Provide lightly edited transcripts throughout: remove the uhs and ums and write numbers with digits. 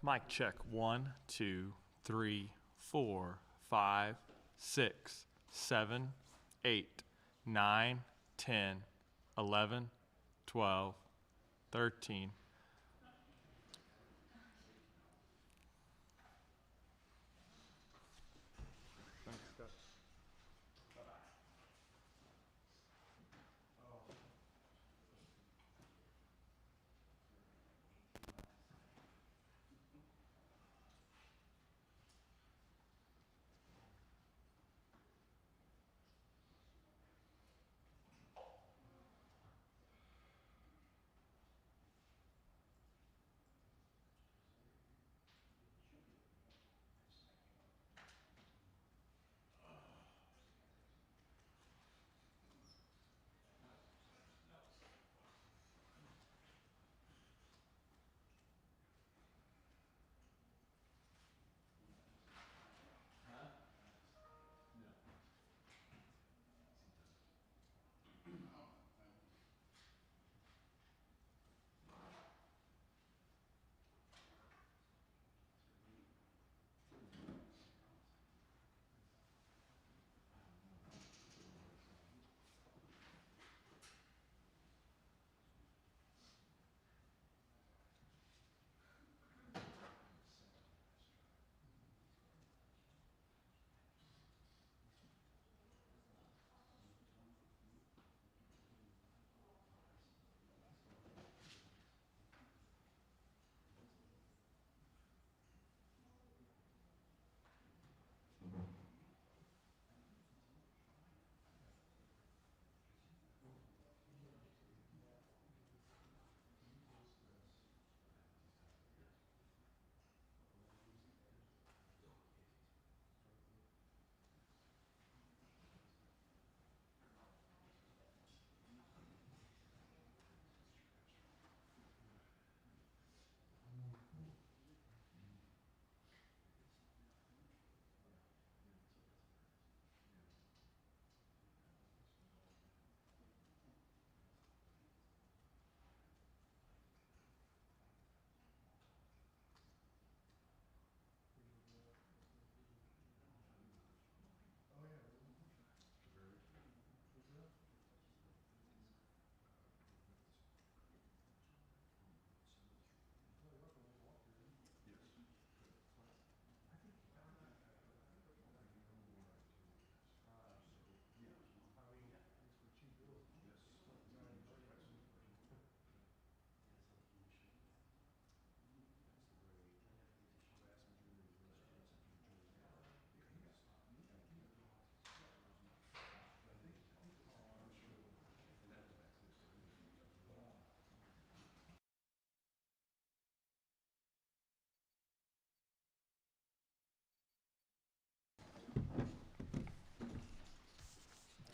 Mic check. 1, 2, 3, 4, 5, 6, 7, 8, 9, 10, 11, 12, 13.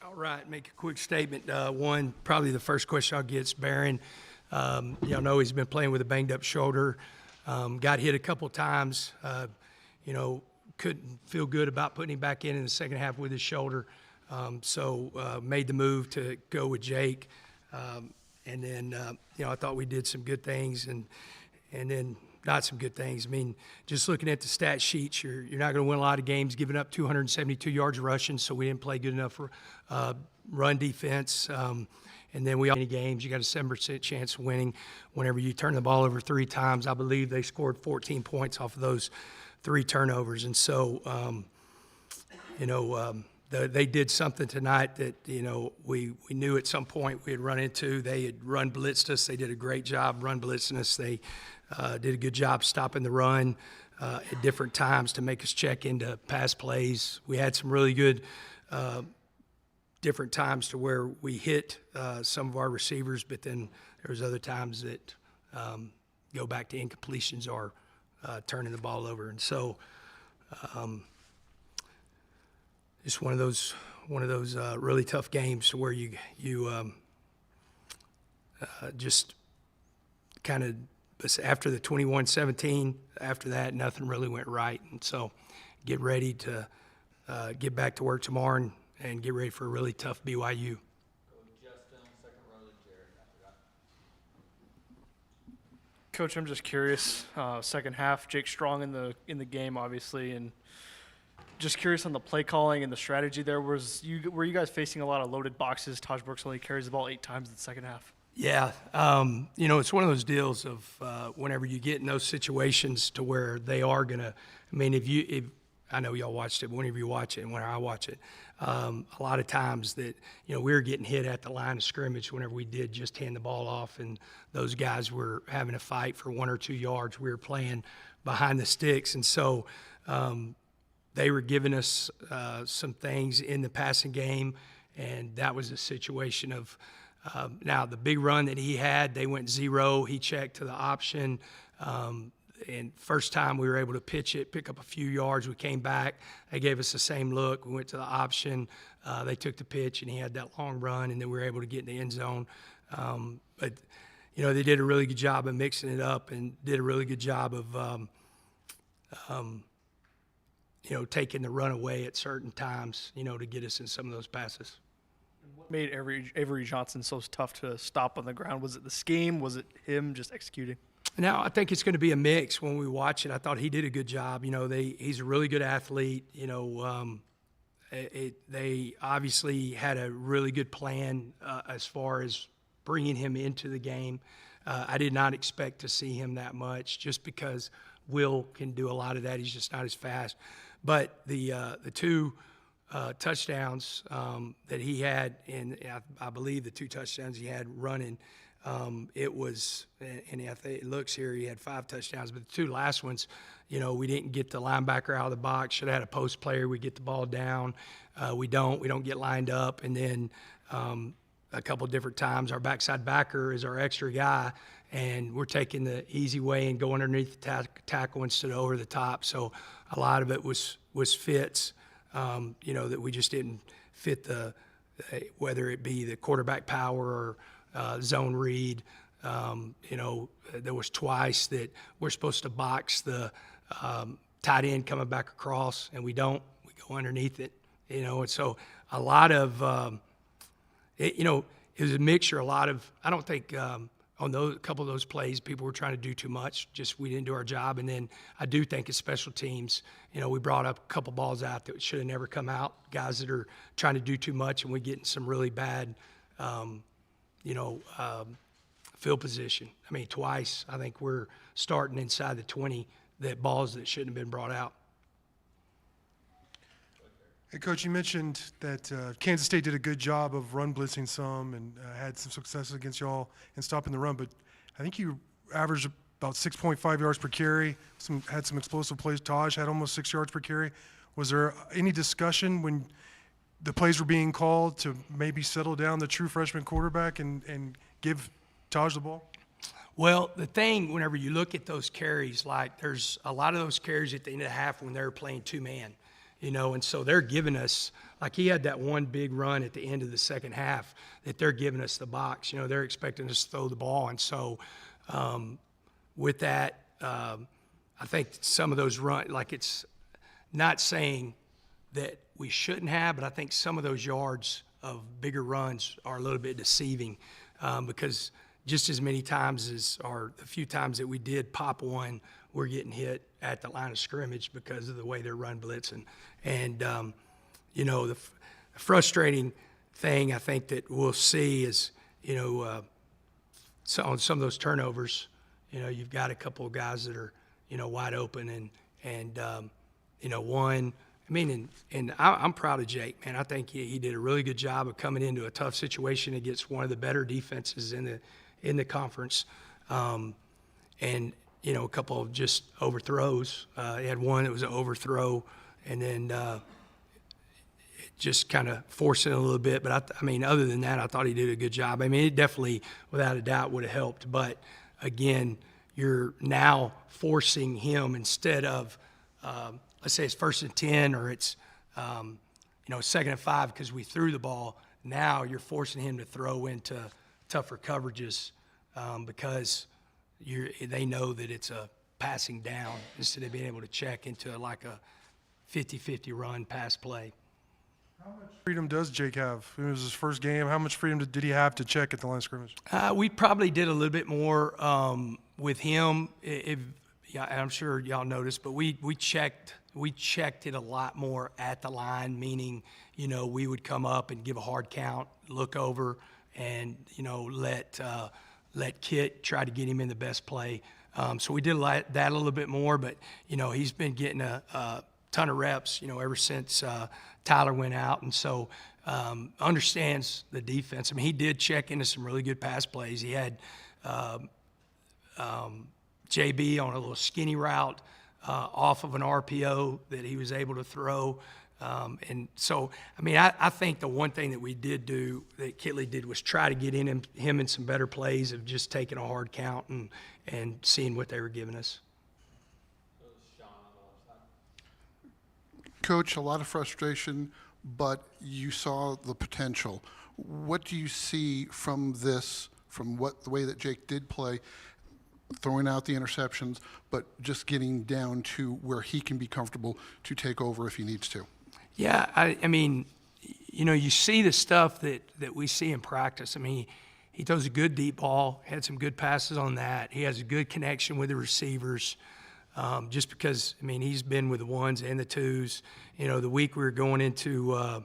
All right, make a quick statement. One, probably the first question I'll get is Barron. Y'all know he's been playing with a banged up shoulder. Got hit a couple times. Couldn't feel good about putting him back in the second half with his shoulder. So made the move to go with Jake. And then, I thought we did some good things and then not some good things. I mean, just looking at the stat sheets, you're not going to win a lot of games giving up 272 yards rushing, so we didn't play good enough for run defense. And then we any games, you got a 7% chance of winning whenever you turn the ball over 3 times. I believe they scored 14 points off of those 3 turnovers. And so, they did something tonight that, we knew at some point we had run into. They had run blitzed us. They did a great job run blitzing us. They did a good job stopping the run at different times to make us check into pass plays. We had some really good different times to where we hit some of our receivers, but then there was other times that go back to incompletions or turning the ball over. And so it's one of those really tough games to where you just kind of, after the 21-17, after that, nothing really went right. And so get ready to get back to work tomorrow and get ready for a really tough BYU. Go with Justin, second row, then Jared after Coach, I'm just curious. Second half, Jake Strong in the game, obviously, and just curious on the play calling and the strategy there. Were you guys facing a lot of loaded boxes? Taj Brooks only carries the ball 8 times in the second half. Yeah, it's one of those deals of whenever you get in those situations to where they are gonna. I mean, if I know y'all watched it, but whenever you watch it and when I watch it, a lot of times that we were getting hit at the line of scrimmage whenever we did just hand the ball off, and those guys were having a fight for 1 or 2 yards. We were playing behind the sticks, and so they were giving us some things in the passing game, and that was a situation of. Now, the big run that he had, they went 0. He checked to the option. And first time we were able to pitch it, pick up a few yards. We came back. They gave us the same look. We went to the option. They took the pitch, and he had that long run, and then we were able to get in the end zone. But, they did a really good job of mixing it up and did a really good job of, taking the run away at certain times, to get us in some of those passes. What made Avery Johnson so tough to stop on the ground? Was it the scheme? Was it him just executing? Now, I think it's going to be a mix when we watch it. I thought he did a good job. He's a really good athlete. They obviously had a really good plan as far as bringing him into the game. I did not expect to see him that much just because Will can do a lot of that. He's just not as fast. But the 2 touchdowns that he had, and I believe the 2 touchdowns he had running, it was, and I think it looks here, he had 5 touchdowns, but the 2 last ones, we didn't get the linebacker out of the box. Should have had a post player. We get the ball down. We don't get lined up. And then a couple different times, our backside backer is our extra guy, and we're taking the easy way and going underneath the tackle instead of over the top. So a lot of it was fits. That we just didn't fit whether it be the quarterback power or zone read. There was twice that we're supposed to box the tight end coming back across, and we don't. We go underneath it, and so a lot of, it was a mixture. I don't think on a couple of those plays, people were trying to do too much. Just we didn't do our job. And then I do think as special teams, we brought up a couple balls out that should have never come out. Guys that are trying to do too much, and we get in some really bad, field position. I mean, twice I think we're starting inside the 20 that balls that shouldn't have been brought out. Hey, Coach, you mentioned that Kansas State did a good job of run blitzing some and had some success against y'all in stopping the run, but I think you averaged about 6.5 yards per carry, had some explosive plays. Taj had almost 6 yards per carry. Was there any discussion when the plays were being called to maybe settle down the true freshman quarterback and give Taj the ball? Well, the thing, whenever you look at those carries, like there's a lot of those carries at the end of the half when they're playing 2-man. And so they're giving us, like he had that one big run at the end of the second half that they're giving us the box. They're expecting us to throw the ball. And so with that, I think some of those it's not saying that we shouldn't have, but I think some of those yards of bigger runs are a little bit deceiving because just as many times the few times that we did pop one, we're getting hit at the line of scrimmage because of the way they're run blitzing. And, the frustrating thing I think that we'll see is, so on some of those turnovers, you've got a couple of guys that are, wide open and one. I mean, and I'm proud of Jake, man. I think he did a really good job of coming into a tough situation against one of the better defenses in the conference. And a couple of just overthrows. He had one that was an overthrow, and then just kind of forcing it a little bit. But, I mean, other than that, I thought he did a good job. I mean, it definitely, without a doubt, would have helped. But, again, you're now forcing him instead of, let's say it's 1st and 10 or it's, 2nd and 5 because we threw the ball. Now you're forcing him to throw into tougher coverages because they know that it's a passing down instead of being able to check into like a 50-50 run pass play. Freedom does Jake have? It was his first game. How much freedom did he have to check at the line of scrimmage? We probably did a little bit more with him. Yeah, I'm sure y'all noticed, but we checked it a lot more at the line, meaning, you know, we would come up and give a hard count, look over, and, you know, let Kit try to get him in the best play. So we did that a little bit more, but, you know, he's been getting a ton of reps, you know, ever since Tyler went out, and so understands the defense. I mean, he did check into some really good pass plays. He had JB on a little skinny route off of an RPO that he was able to throw. And so, I mean, I think the one thing that we did do, that Kittley did, was try to get him in some better plays of just taking a hard count and seeing what they were giving us. Coach, a lot of frustration, but you saw the potential. What do you see from this, from the way that Jake did play, throwing out the interceptions, but just getting down to where he can be comfortable to take over if he needs to? Yeah, I mean, you know, you see the stuff that we see in practice. I mean, he throws a good deep ball, had some good passes on that. He has a good connection with the receivers. Just because, I mean, he's been with the ones and the twos. You know, the week we were going into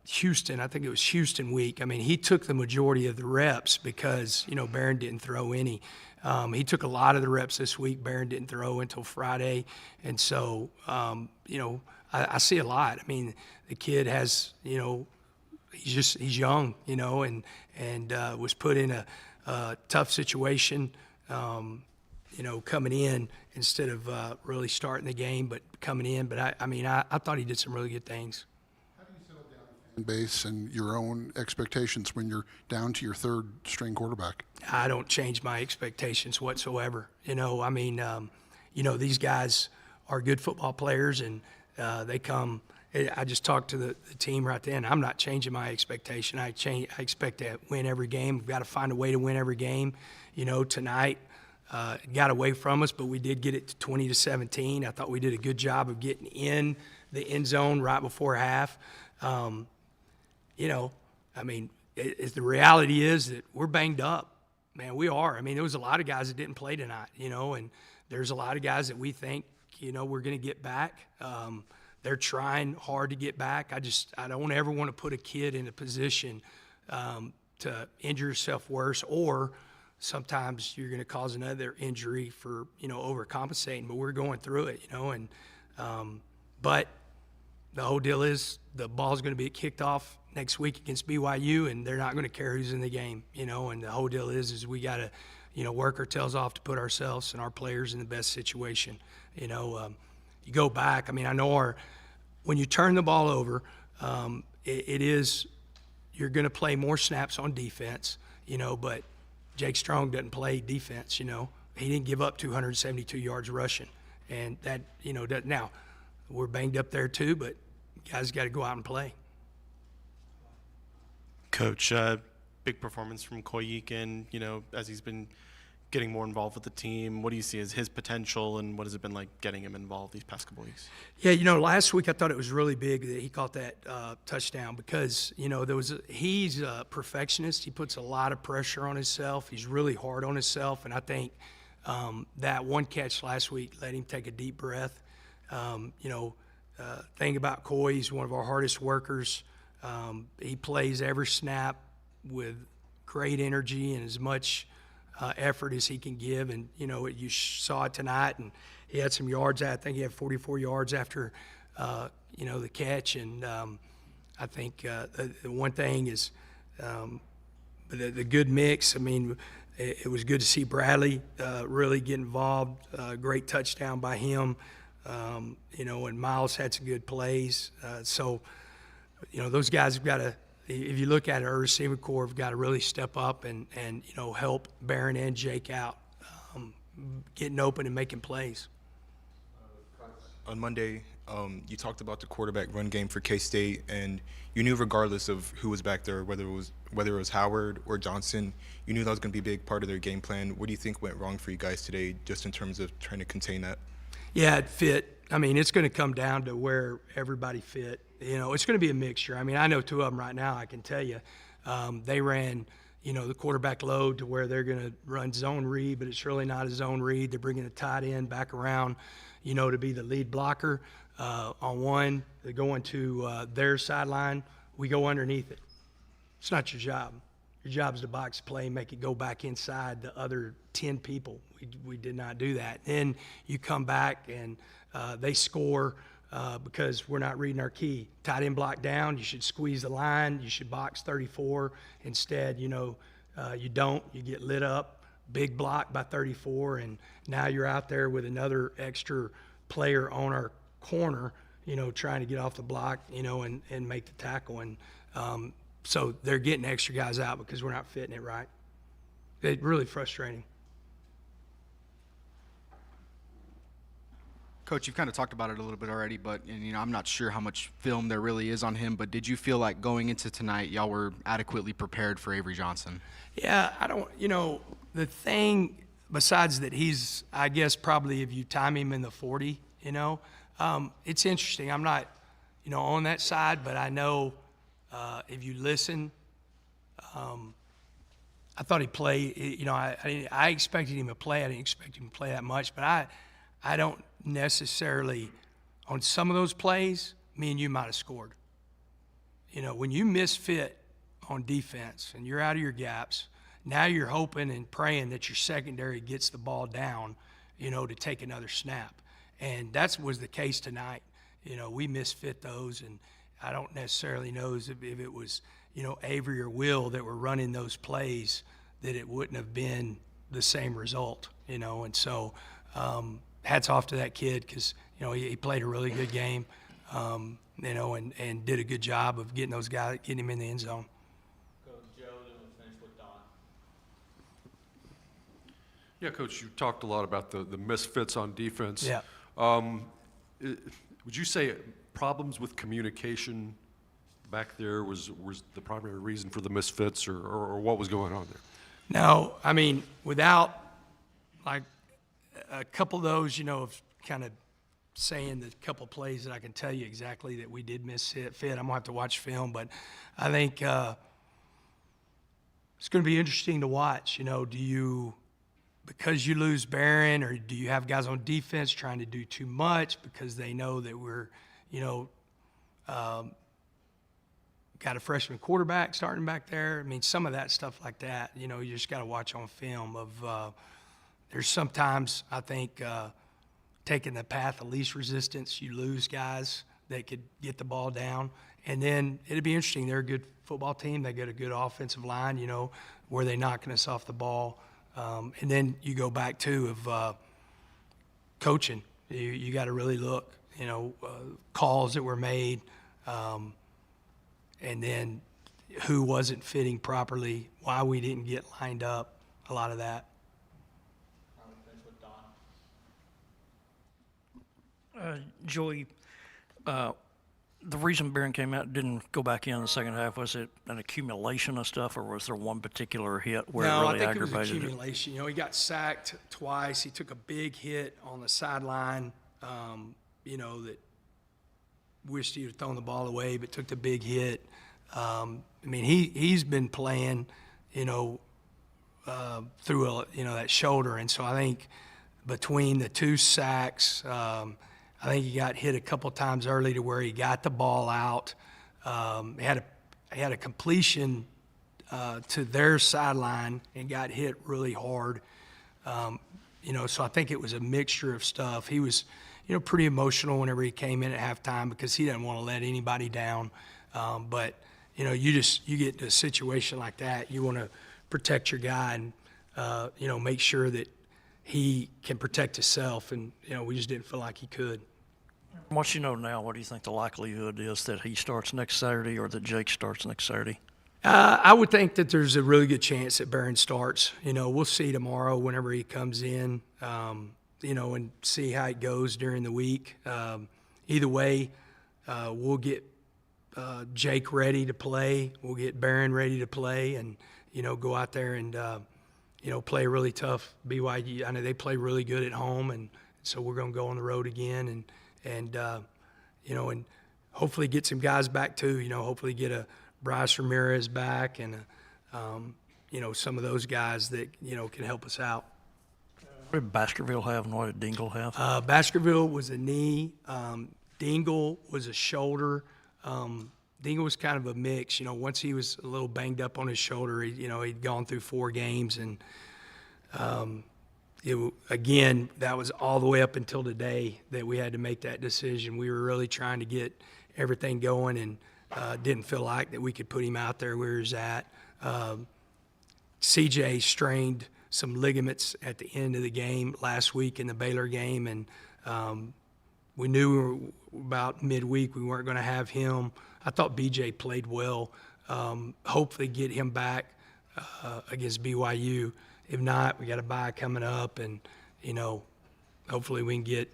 Houston, I think it was Houston week, I mean, he took the majority of the reps because, you know, Barron didn't throw any. He took a lot of the reps this week. Barron didn't throw until Friday. And so, you know, I see a lot. I mean, the kid has, you know, he's young, you know, and was put in a tough situation, you know, coming in instead of really starting the game, but coming in. But I mean, I thought he did some really good things. How do you settle down the fan base and your own expectations when you're down to your third string quarterback? I don't change my expectations whatsoever. You know, I mean, you know, these guys are good football players, and they come. I just talked to the team right then. I'm not changing my expectation. I expect to win every game. We've got to find a way to win every game. You know, tonight it got away from us, but we did get it to 20-17. I thought we did a good job of getting in the end zone right before half. You know, I mean, the reality is that we're banged up. Man, we are. I mean, there was a lot of guys that didn't play tonight, you know, and there's a lot of guys that we think, you know, we're going to get back. They're trying hard to get back. I don't ever want to put a kid in a position to injure yourself worse, or sometimes you're going to cause another injury for, you know, overcompensating. But we're going through it, you know, and but the whole deal is the ball's going to be kicked off next week against BYU, and they're not going to care who's in the game, you know. And the whole deal is we got to, you know, work our tails off to put ourselves and our players in the best situation, you know. You go back, I mean, I know when you turn the ball over, it is, you're going to play more snaps on defense, you know, but Jake Strong doesn't play defense, you know. He didn't give up 272 yards rushing. And that, you know, now we're banged up there too, but guys got to go out and play. Coach, big performance from Koyikin, you know, as he's been getting more involved with the team. What do you see as his potential, and what has it been like getting him involved these past couple weeks? Yeah, you know, last week I thought it was really big that he caught that touchdown because, you know, he's a perfectionist. He puts a lot of pressure on himself. He's really hard on himself, and I think that one catch last week let him take a deep breath. You know, thing about Coy, he's one of our hardest workers. He plays every snap with great energy and as much effort as he can give, and you know, you saw it tonight, and he had some yards. I think he had 44 yards after you know, the catch, and I think the one thing is the good mix. I mean, it was good to see Bradley really get involved. Great touchdown by him, you know, and Miles had some good plays. So, you know, those guys have got to. If you look at it, our receiver corps have got to really step up and you know, help Barron and Jake out, getting open and making plays. On Monday, you talked about the quarterback run game for K-State, and you knew regardless of who was back there, whether it was Howard or Johnson, you knew that was going to be a big part of their game plan. What do you think went wrong for you guys today, just in terms of trying to contain that? Yeah, it fit I mean, it's going to come down to where everybody fit. You know, it's going to be a mixture. I mean, I know two of them right now, I can tell you. They ran, you know, the quarterback load to where they're going to run zone read, but it's really not a zone read. They're bringing a tight end back around, you know, to be the lead blocker. On one, they're going to their sideline. We go underneath it. It's not your job. Your job is to box play, make it go back inside the other 10 people. We did not do that. Then you come back and they score because we're not reading our key. Tight end block down, you should squeeze the line, you should box 34. Instead, you know, you don't. You get lit up, big block by 34, and now you're out there with another extra player on our corner, you know, trying to get off the block, you know, and make the tackle. And so they're getting extra guys out because we're not fitting it right. It's really frustrating. Coach, you've kind of talked about it a little bit already, but you know, I'm not sure how much film there really is on him, but did you feel like going into tonight, y'all were adequately prepared for Avery Johnson? Yeah, I don't, you know, the thing besides that he's, I guess probably if you time him in the 40, you know, it's interesting. I'm not, you know, on that side, but I know if you listen, I thought he'd play, you know, I expected him to play. I didn't expect him to play that much, but I don't necessarily, on some of those plays, me and you might have scored. You know, when you misfit on defense and you're out of your gaps, now you're hoping and praying that your secondary gets the ball down, you know, to take another snap. And that was the case tonight. You know, we misfit those, and I don't necessarily know if it was, you know, Avery or Will that were running those plays, that it wouldn't have been the same result, you know. And so hats off to that kid because, you know, he played a really good game, you know, and did a good job of getting those guys, getting him in the end zone. Go to Joe, then we'll finish with Don. Yeah, Coach, you talked a lot about the misfits on defense. Yeah. Would you say problems with communication back there was the primary reason for the misfits, or what was going on there? No, I mean, without like a couple of those, you know, of kind of saying the couple plays that I can tell you exactly that we did misfit. I'm gonna have to watch film, but I think it's gonna be interesting to watch. You know, because you lose Barron, or do you have guys on defense trying to do too much because they know that we're, you know, got a freshman quarterback starting back there? I mean, some of that stuff like that, you know, you just got to watch on film of there's sometimes, I think, taking the path of least resistance, you lose guys that could get the ball down. And then it'd be interesting. They're a good football team. They got a good offensive line, you know, where they knocking us off the ball. And then you go back to coaching. You got to really look, you know, calls that were made, and then who wasn't fitting properly, why we didn't get lined up, a lot of that. All right, we'll finish with Don. Joey, the reason Barron came out and didn't go back in the second half, was it an accumulation of stuff, or was there one particular hit where it really I think aggravated it was accumulation. You know, he got sacked twice. He took a big hit on the sideline, you know, that wished he had thrown the ball away, but took the big hit. I mean, he's been playing, you know, through that shoulder, and so I think between the two sacks, I think he got hit a couple times early to where he got the ball out. He had a completion to their sideline and got hit really hard. You know, so I think it was a mixture of stuff. He was, you know, pretty emotional whenever he came in at halftime because he didn't want to let anybody down. But you know, you get into a situation like that, you want to protect your guy and you know, make sure that he can protect himself, and you know, we just didn't feel like he could. What you know now, what do you think the likelihood is that he starts next Saturday or that Jake starts next Saturday? I would think that there's a really good chance that Barron starts. You know, we'll see tomorrow whenever he comes in, you know, and see how it goes during the week. Either way, we'll get Jake ready to play. We'll get Barron ready to play, and, you know, go out there and, you know, play really tough BYU. I know they play really good at home, and so we're going to go on the road again and and hopefully get some guys back too. Hopefully get a Bryce Ramirez back and some of those guys that can help us out. What did Baskerville have and what did Dingle have? Baskerville was a knee. Dingle was a shoulder. Dingle was kind of a mix. Once he was a little banged up on his shoulder, he'd gone through 4 games, and again, that was all the way up until today that we had to make that decision. We were really trying to get everything going, and didn't feel like that we could put him out there where he's at. CJ strained some ligaments at the end of the game last week in the Baylor game, and we knew about midweek we weren't going to have him. I thought BJ played well. Hopefully get him back against BYU. If not, we got a bye coming up, and hopefully we can get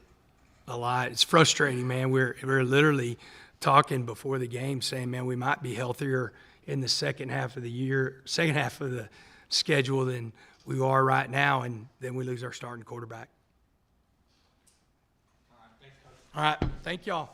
a lot. It's frustrating, man. We're literally talking before the game, saying, man, we might be healthier in the second half of the schedule than we are right now, and then we lose our starting quarterback. All right, thank y'all.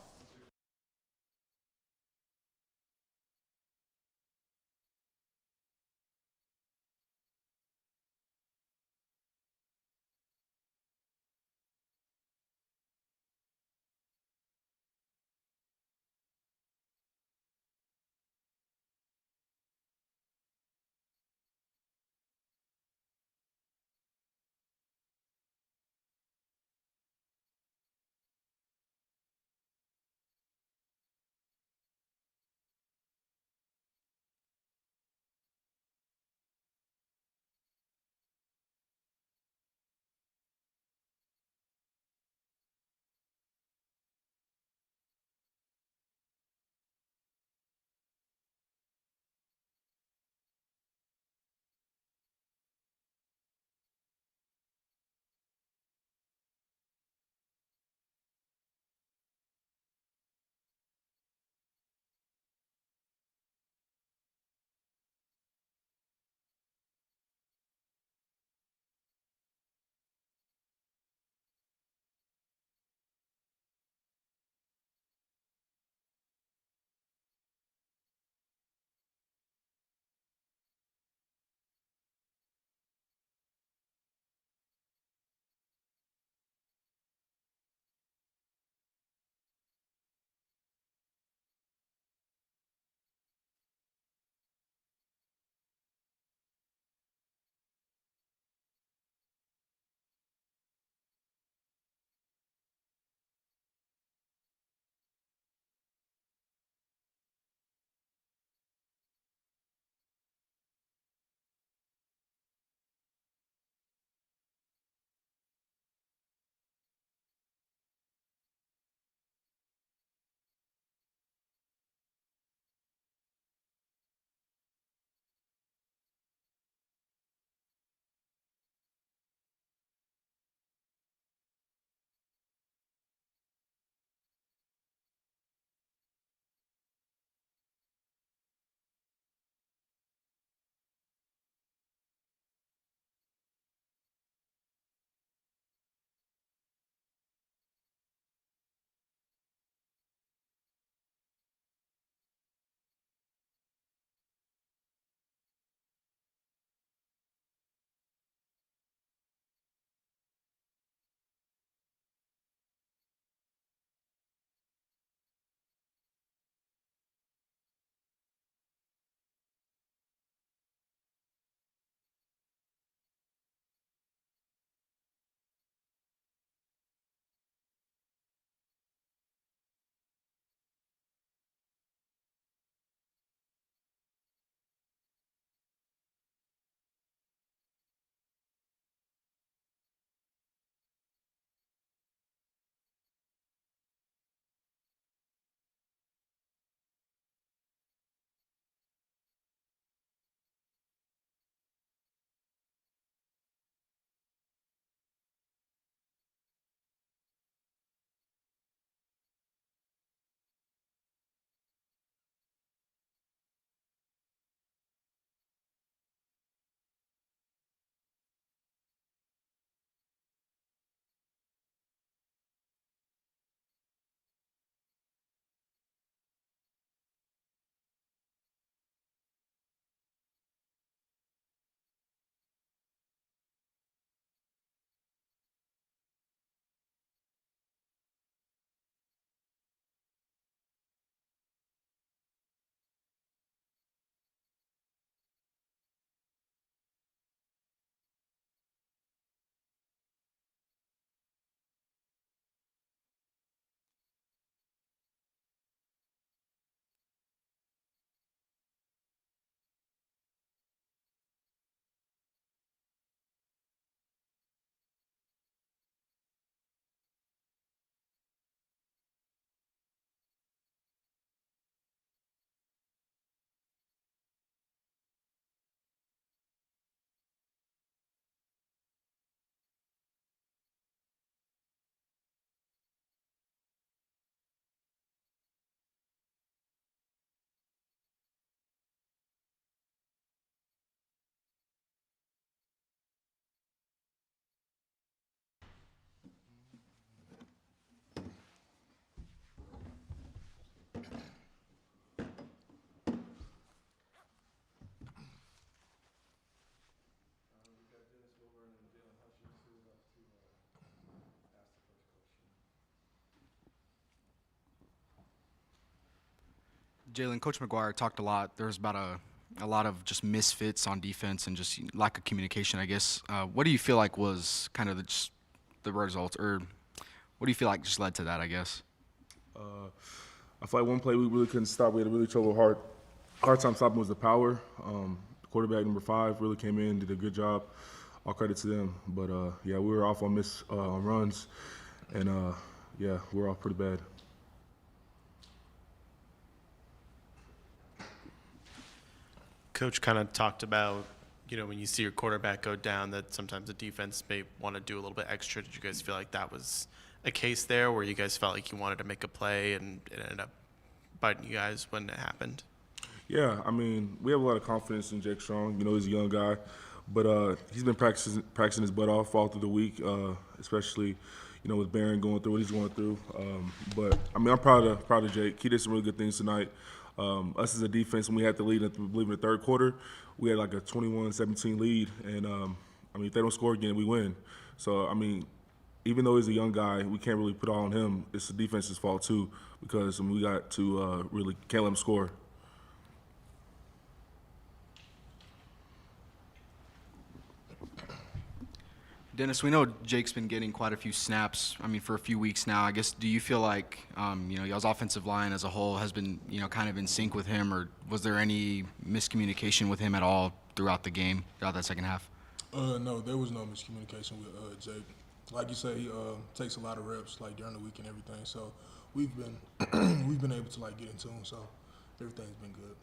Jalen, Coach McGuire talked a lot. There was about a lot of just misfits on defense and just lack of communication, I guess. What do you feel like was kind of just the result, or what do you feel like just led to that, I guess? I feel like one play we really couldn't stop. We had a really hard time stopping was the power. Quarterback number 5 really came in, did a good job. All credit to them. But yeah, we were off on on runs, and yeah, we were off pretty bad. Coach kind of talked about, when you see your quarterback go down, that sometimes the defense may want to do a little bit extra. Did you guys feel like that was a case there where you guys felt like you wanted to make a play and it ended up biting you guys when it happened? Yeah, I mean, we have a lot of confidence in Jake Strong. He's a young guy, but he's been practicing his butt off all through the week, especially, with Barron going through what he's going through. But I mean, I'm proud of Jake. He did some really good things tonight. Us as a defense, when we had the lead, I believe in the third quarter, we had like a 21-17 lead, and I mean, if they don't score again, we win. So I mean, even though he's a young guy, we can't really put all on him. It's the defense's fault too, because we got to really can't let him score. Dennis, we know Jake's been getting quite a few snaps, I mean, for a few weeks now. I guess, do you feel like, y'all's offensive line as a whole has been, kind of in sync with him, or was there any miscommunication with him at all throughout the game, throughout that second half? No, there was no miscommunication with Jake. Like you say, he takes a lot of reps, like during the week and everything. So we've been able to get in tune. So everything's been good.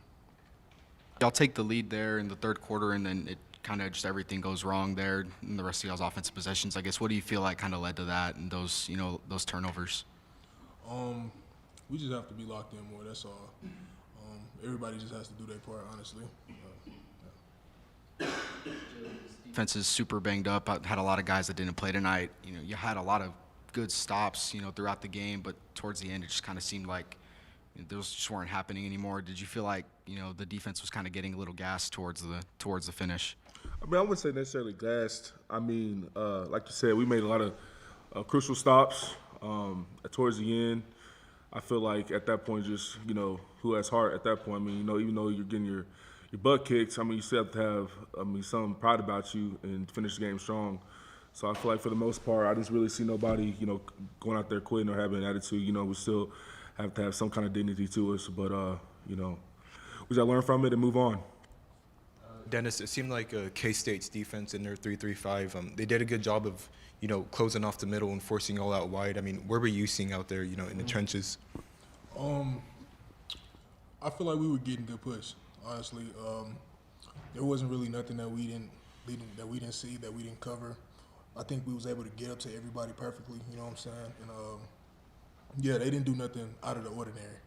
Y'all take the lead there in the third quarter, and then it kind of just everything goes wrong there in the rest of y'all's offensive possessions. I guess, what do you feel like kind of led to that and those those turnovers? We just have to be locked in more. That's all. Everybody just has to do their part, honestly. Defense is super banged up. I had a lot of guys that didn't play tonight. You had a lot of good stops, throughout the game, but towards the end, it just kind of seemed like those just weren't happening anymore. Did you feel like the defense was kind of getting a little gassed towards the finish? I mean, I wouldn't say necessarily gassed. I mean, like you said, we made a lot of crucial stops towards the end. I feel like at that point, just who has heart at that point. I mean, even though you're getting your butt kicked, I mean, you still have to have some pride about you and finish the game strong. So I feel like for the most part, I just really see nobody going out there quitting or having an attitude. We still have to have some kind of dignity to us, but we gotta learn from it and move on. Dennis, it seemed like K-State's defense in their 3-3-5, they did a good job of, closing off the middle and forcing all out wide. I mean, where were you seeing out there, in the trenches? I feel like we were getting good push, honestly. There wasn't really nothing that we didn't see, that we didn't cover. I think we was able to get up to everybody perfectly, you know what I'm saying? And yeah, they didn't do nothing out of the ordinary.